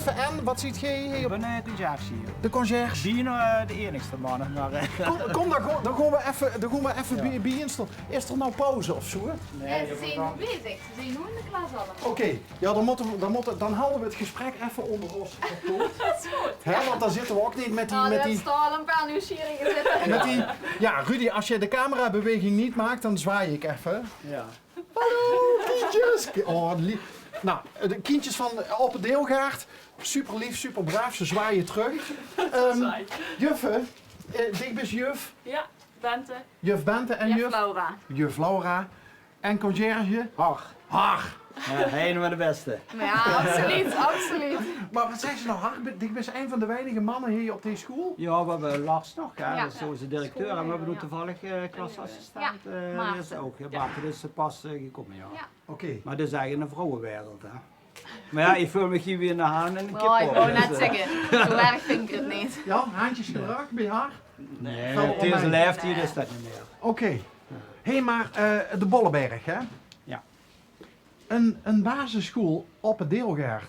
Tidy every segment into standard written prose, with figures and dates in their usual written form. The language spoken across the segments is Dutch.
Juffe en, wat ziet jij hier? Ik ben de conciërge hier. De conciërge. Die de enigste mannen, maar... Kom, dan gaan we even bij instaan. Is er nou pauze of zo? Nee, ze zijn nog bezig. Ze zijn nog in de klas allemaal. Oké, ja, dan houden we het gesprek even onder ons. Dat is goed. Hè, want dan zitten we ook niet met die... Nou, met er die, staan al een paar nieuwsgierigen zitten. met die ja, Rudy, als je de camerabeweging niet maakt, dan zwaai ik even. Ja. Hallo, kindjes! Oh, nou, de kindjes van op het Deelgaard, super lief, super braaf, ze zwaaien terug. Juffe, dik is juf. Ja, Bente. Juf Bente en juf? Laura. Juf Laura. En conciërge? Har. Har. Ja, hij is de beste. Ja, absoluut, absoluut. Maar wat zeggen ze nou, Har? Ik ben een van de weinige mannen hier op deze school. Ja, we hebben Lars nog, hè. Ja. Dat is onze directeur. En we hebben nu toevallig klasassistent. Maarten. Dat is ook. Ja, Maarten is pas gekomen, ja. Ja. Oké. Maar dat is eigenlijk een vrouwenwereld, hè. Maar ja, ik voel me hier weer naar haan en een kip Oh, ik op, wou dus, net zeggen, zo erg vind ik het niet. Ja, handjes gebruikt bij haar? Nee, Vel het is omheen. lijf hier, is dat niet meer. Oké. Hé, maar de Bolleberg, hè? Ja. Een basisschool op het Deelgaard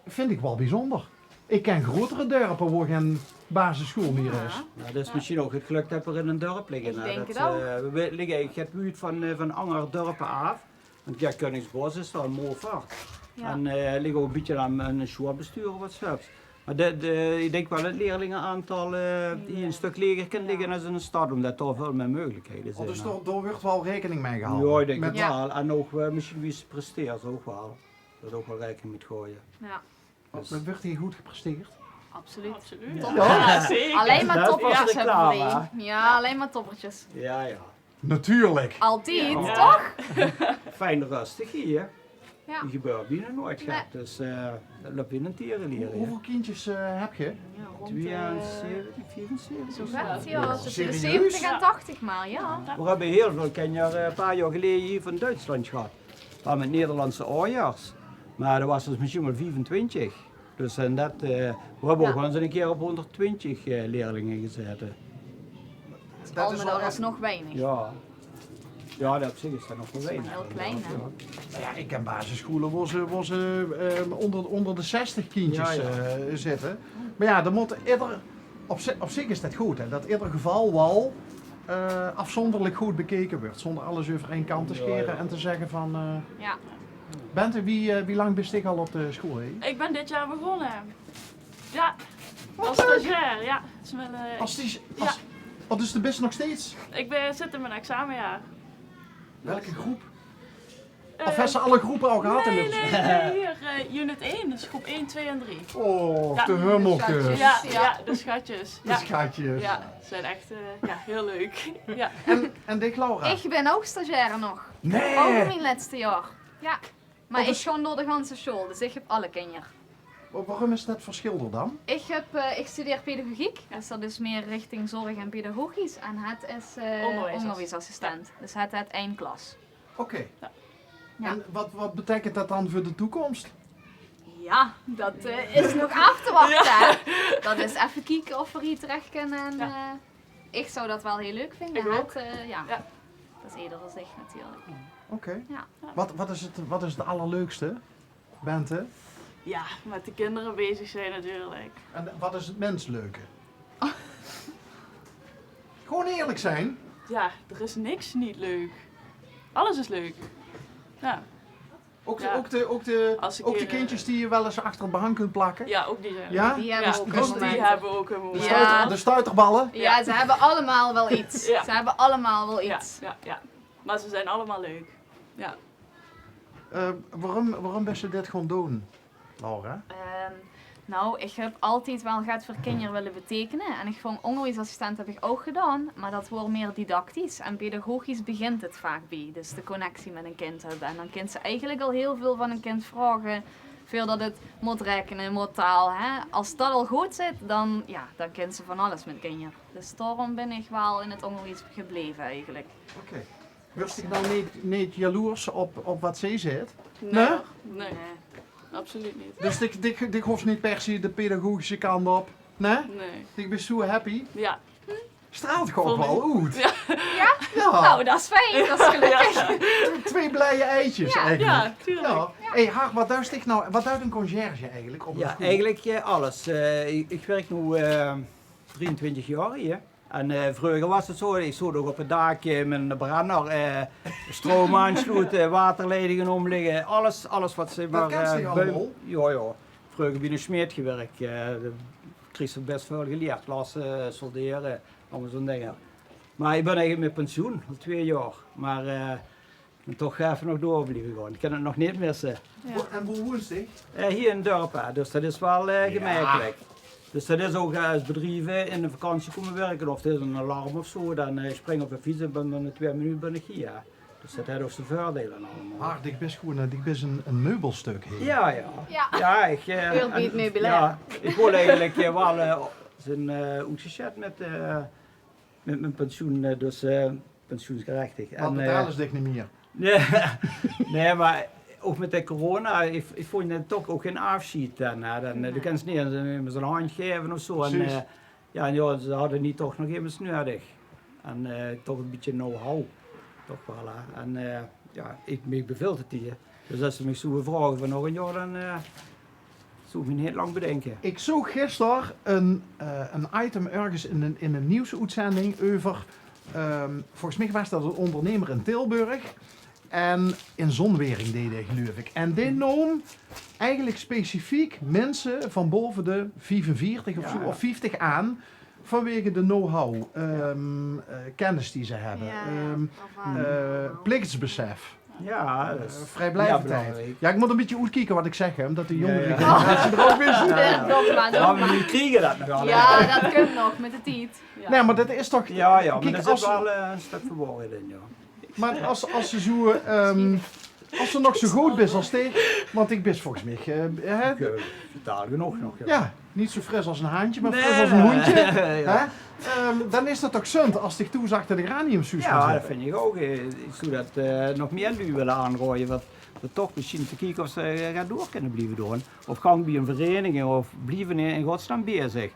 vind ik wel bijzonder. Ik ken grotere dorpen waar geen basisschool meer is. Nou, dat is misschien ook het geluk dat we in een dorp liggen. Ik hè. denk Dat, het ook. we liggen eigenlijk het buurt van andere dorpen af. Want ja, Koningsbos is daar een mooi vaart. Ja. En liggen ook een beetje aan een schoolbestuur wat zelfs. Maar ik denk wel het leerlingenaantal die een stuk leger kan liggen als in een stad, omdat daar veel meer mogelijkheden zijn. Dus hè. daar wordt wel rekening mee gehouden. Ja, ik denk Met- het wel. En ook misschien wie ze presteert ook wel. Dat ook wel rekening moet gooien. Ja, Dus, Wordt hier goed gepresteerd? absoluut. Absoluut. Top. Ja, zeker. Alleen maar Dat was toppertjes hebben we reclame, hier. Ja, alleen maar toppertjes. ja, ja. Natuurlijk. Altijd, Ja. toch? Fijn rustig hier. Ja. Die gebeurt bijna nooit gek. Dus dat loopt in een tierenlier. Hoeveel kindjes heb je? Ja, rond 72, 74. zo of gaat zo. ja, tussen de Serieus? 70 en 80 maar, ja. We hebben heel veel kinderen een paar jaar geleden hier van Duitsland gehad. Maar met Nederlandse oorjaars. Maar dat was dus misschien wel 25. Dus en dat, we hebben ook wel eens een keer op 120 leerlingen gezeten. Al met al was nog weinig. Ja. Ja, dat op zich is dat nog wel maar weinig. heel klein, hè? Nou ja, ik ken basisscholen waar ze onder de 60 kindjes Ja, ja. zitten. Maar ja, dan moet ieder, op zich is dat goed, hè, dat ieder geval wel afzonderlijk goed bekeken wordt. Zonder alles over één kant te scheren Ja, ja. en te zeggen van... Ja. Bente, wie lang ben ik al op de school? Hè? Ik ben dit jaar begonnen. Ja, als stagiair, ja. Het is wel, Dus de best nog steeds? ik zit in mijn examenjaar. Welke groep? Eh, Of hebben ze alle groepen al gehad? Nee, in de... nee, hier, unit 1, dus groep 1, 2 en 3. Oh, Ja. de hummeltjes. Ja, ja, de schatjes. De Ja, schatjes. ja ze zijn echt heel leuk. Ja. En Dick Laura? Ik ben ook stagiaire nog. Nee! Ook in mijn laatste jaar. Ja. Maar Oh, ik dus- gewoon door de ganse school, dus ik heb alle kinderen. Waarom is dat verschil er dan? Ik studeer pedagogiek, dus dat is meer richting zorg en pedagogisch. En het is onderwijsassistent, dus het is één klas. Oké. Ja. En wat betekent dat dan voor de toekomst? Ja, dat is nog af te wachten. Hè. Dat is even kijken of we hier terecht kunnen. En, Ja. ik zou dat wel heel leuk vinden. Ik ook. Ja. Ja. Dat is eerder gezegd natuurlijk. Oké. Ja. Wat is het allerleukste, Bente? Ja, met de kinderen bezig zijn natuurlijk. En wat is het mensleuke? Gewoon eerlijk zijn. Ja, er is niks niet leuk. Alles is leuk. Ja, Ook de, Ja. Als ik ook de hier, kindjes die je wel eens achter het behang kunt plakken. ja ook die zijn Ja? Die hebben Ja, ook dus hun die momenten. hebben ook een moment. Ja. De stuiterballen. Ja, ze hebben allemaal wel iets. Ja. Ze hebben allemaal wel Ja, iets. ja, ja. Maar ze zijn allemaal leuk. Ja. Waarom ben je dit gewoon doen, Laura? Nou, ik heb altijd wel gaat voor kinderen willen betekenen. En ik vond onderwijsassistent heb ik ook gedaan. Maar dat wordt meer didactisch. En pedagogisch begint het vaak bij. Dus de connectie met een kind hebben. En dan kind ze eigenlijk al heel veel van een kind vragen. Voordat het moet rekenen, moet taal. Hè? Als dat al goed zit, dan kent ze van alles met kinderen. Dus daarom ben ik wel in het onderwijs gebleven eigenlijk. Oké. Wist ik nou niet jaloers op wat zij zit? Nee, Nee? hoor. Nee, absoluut niet. Dus ik hoef niet per se de pedagogische kant op. Nee? Nee. Ik ben zo happy. Ja. straalt gewoon Vond wel ik- uit. Ja. Ja? Ja, Nou, dat is fijn. Dat is gelukkig. twee blije eitjes Ja, eigenlijk. Ja, tuurlijk. Ja. Hey, Haag, wat duidt een conciërge eigenlijk op de Ja, school? eigenlijk alles. Ik werk nu 23 jaar hier. En vroeger was het zo, ik stond ook op het dak met een brander, stroom aansluiten, waterleidingen omleggen, alles wat ze maar... kent ze allemaal? Ja. Vroeger bij een smeed gewerkt, kreeg ze best veel geleerd, lassen, solderen, allemaal zo'n dingen. Maar ik ben eigenlijk met pensioen, al 2 jaar. Maar ben toch even nog door blijven gaan. Ik kan het nog niet missen. En hoe woont ze? Hier in het dorp, hè, dus dat is wel gemakkelijk. Dus dat is ook als bedrijven in de vakantie komen werken of er is een alarm of zo, dan spring ik op een fiets en binnen 2 minuten ben ik hier. Dus dat heeft ook zijn voordelen allemaal. Haag, dit is gewoon een meubelstuk hier. Ja. Ja. Ik... Eerbied meubilair. Ja, ik wil eigenlijk wel zijn uitgezet met mijn pensioen, dus pensioensgerechtig. Wat betalen ze dit niet meer? Nee, maar ook met de corona, ik vond het toch ook geen afschiet. Dan kan ze niet met zo'n hand geven of zo. En, Precies. ja, ze hadden niet toch nog even nodig. En toch een beetje know-how. Toch wel. Hè. En ja, ik beveel het hier. Dus als ze me zo vragen van nog een jaar, dan zou ik me niet lang bedenken. Ik zag gisteren een item ergens in een nieuwsuitzending over, volgens mij was dat een ondernemer in Tilburg. En in zonwering deed hij, geloof ik. En dit nam eigenlijk specifiek mensen van boven de 45 of, zo, Ja. of 50 aan. Vanwege de know-how, kennis die ze hebben, plichtsbesef, Ja, dat is vrijblijvendheid. belangrijk. Ja, ik moet een beetje uitkijken wat ik zeg, hè, omdat de Ja, jongere ja. generatie er ook is. Ja. Dogma. Maar we kriegen dat nog wel. Ja, dat komt nog met de tijd. Ja. Nee, maar dat is toch... Ja, maar Kijk, er als, zit wel een stuk verborgen in, ja. maar als ze zo... als ze nog zo goed is als dit... Want ik ben volgens mij... Totaal genoeg nog, ja. ja, niet zo fris als een haantje, maar Nee, fris als een hondje. ja. Hè? Dan is dat toch zund als zich toezag achter de graniumsuus gaan Ja, dat zitten. vind ik ook. Ik zou dat nog meer nu willen aanrooien. Wat we toch misschien te kijken of ze gaan door kunnen blijven doen. Of gaan bij een vereniging of blijven in godsnaam bezig.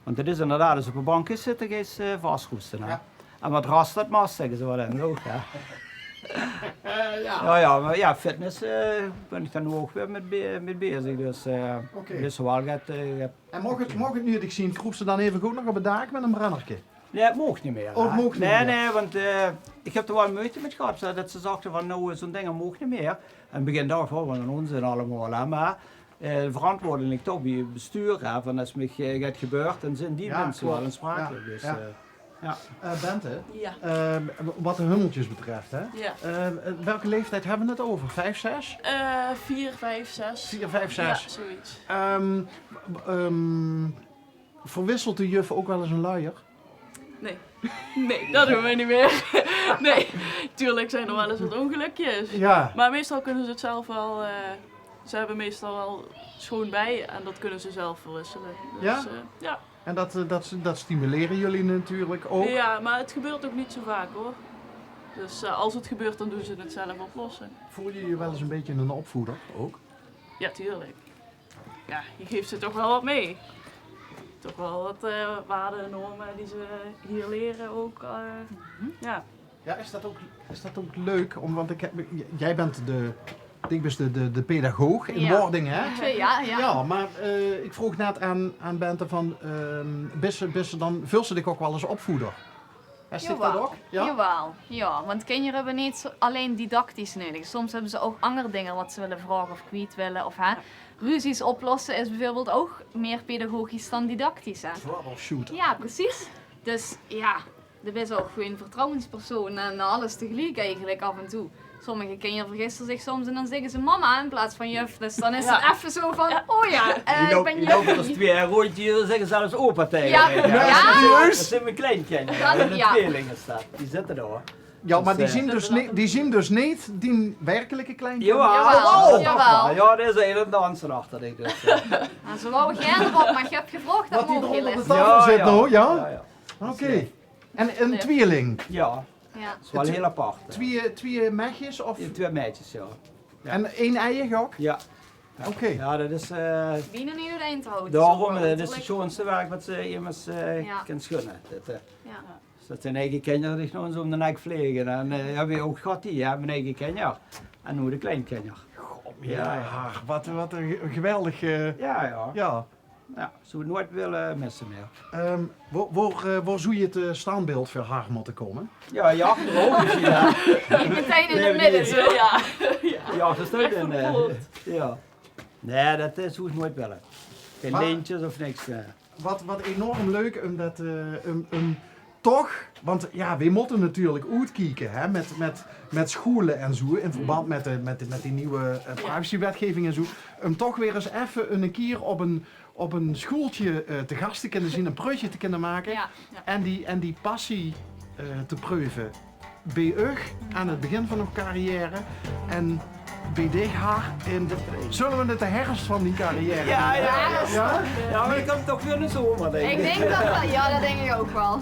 Want het is inderdaad, als op een bank is zitten, is vastgoesten. Ja. En wat rast dat mas, zeggen ze wel dan ook. Ja. Ja, maar ja, fitness ben ik daar nu ook weer mee bezig. Dus Oké. dus wel gaat. En mocht het nu, ik zie, kroep ze dan even goed nog op het dak met een brandertje. Nee, het mocht niet meer. Oh, het hè. mocht niet nee, meer. Nee, want ik heb er wel moeite met gehad. Dat ze zagen van nou, zo'n ding mocht niet meer. En begin daarvan, van een onzin allemaal. Hè. Maar de verantwoording ligt toch bij het bestuur. Hè, van als het gaat gebeurd, dan zijn die Ja, mensen klopt. wel aansprakelijk. Ja, Dus, ja. ja. Bente, Ja. wat de hummeltjes betreft, hè? Ja. Welke leeftijd hebben we het over? 5, 6? 4, 5, 6. 4, 5, 6. Ja, zoiets. Verwisselt de juf ook wel eens een luier? Nee, dat doen we niet meer. Nee, tuurlijk zijn er wel eens wat ongelukjes. Ja. Maar meestal kunnen ze het zelf wel. Ze hebben meestal wel schoon bij en dat kunnen ze zelf verwisselen. Dus, Ja? Ja. En dat stimuleren jullie natuurlijk ook? Ja, maar het gebeurt ook niet zo vaak hoor. Dus als het gebeurt, dan doen ze het zelf oplossen. Voel je je wel eens een beetje een opvoeder ook? Ja, tuurlijk. Ja, je geeft ze toch wel wat mee. Toch wel wat waarden en normen die ze hier leren ook. Ja. Ja, is dat ook leuk? Want jij bent de pedagoog in Ja. wording, hè? Ja. Ja, maar ik vroeg net aan Bente van, vul ze dich ook wel eens opvoeder? Is dit dat ook? Ja? Jawel, ja, want kinderen hebben niet alleen didactisch nodig. Soms hebben ze ook andere dingen wat ze willen vragen of kwijt willen. Of, hè. Ruzies oplossen is bijvoorbeeld ook meer pedagogisch dan didactisch. Hè. Troubleshooter. Ja, precies. Dus ja, dat is ook gewoon een vertrouwenspersoon en alles tegelijk eigenlijk af en toe. Sommige kinderen vergissen zich soms en dan zeggen ze mama in plaats van juf. Dus dan is Ja. het even zo van, oh ja, ik ben Je loopt als juf. 2 rondjes, zeggen zelfs opa tegen Ja, mij. ja. Dat zijn mijn kleinkinderen. Dan- En de ja. tweelingen staat. Die zitten daar. Ja, maar Dus, die zien dus niet die werkelijke kleintjes. Jawel, dat jawel. wel. Ja, dat is een hele danser achter ik dus. En ze wouden gerne wat, maar je hebt gevraagd, dat Wat die er mogen onder de jullie. tafel zit nou, ja? Ja. Oké. En een tweeling? Ja, Ja. dat is wel heel apart. Twee meisjes of... Ja, 2 meisjes, ja. En één eier ook? Ja. Oké. Ja, dat is Binnen niet door de eind te houden. daarom, Zo, dat is het letterlijk. schoonste werk wat ze immers Ja. kan schunnen. Ja. Dus dat zijn eigen kinderen die nog eens om de nek vliegen. En heb je ook gehad die, mijn eigen kinder. En nu de kleinkinderen. Ja, wat een geweldig... Ja. ja. Zou het nooit willen missen meer. Waar zou je het staanbeeld voor haar moeten komen? Ja, je achterhoofd is hier. Ja. Meteen in Nee, het midden zo. Ja. Je achterstuit Echt in. voor de poort. Ja. Nee, dat zou het nooit willen. Geen Maar- leentjes of niks. Wat enorm leuk, omdat toch, want ja, we moeten natuurlijk uitkijken hè, met scholen en zo, in verband met die nieuwe privacywetgeving en zo, om toch weer eens even een keer op een schooltje te gast te kunnen zien, een projectje te kunnen maken Ja. en die passie te proeven bij u aan het begin van uw carrière en bij dit haar zullen we het de herfst van die carrière Ja, doen? ja. Ja? Ja, maar ik komt toch weer een zomer, denk Ik ik. denk dat wel, ja, dat denk ik ook wel.